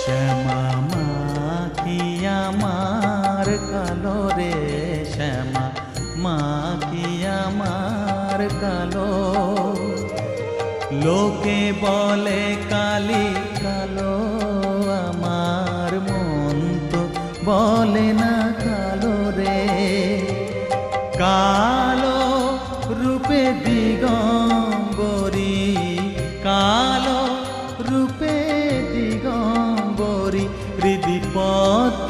শ্যামা মা কি আমার কালো রে, শ্যামা মা কি আমার কালো। লোকে বলে কালি কালো, আমার মন তো বলে না কালো রে। কালো রূপে দিগম্বরী, কালো রূপে দিগম্বরী, হৃদি পদ্ম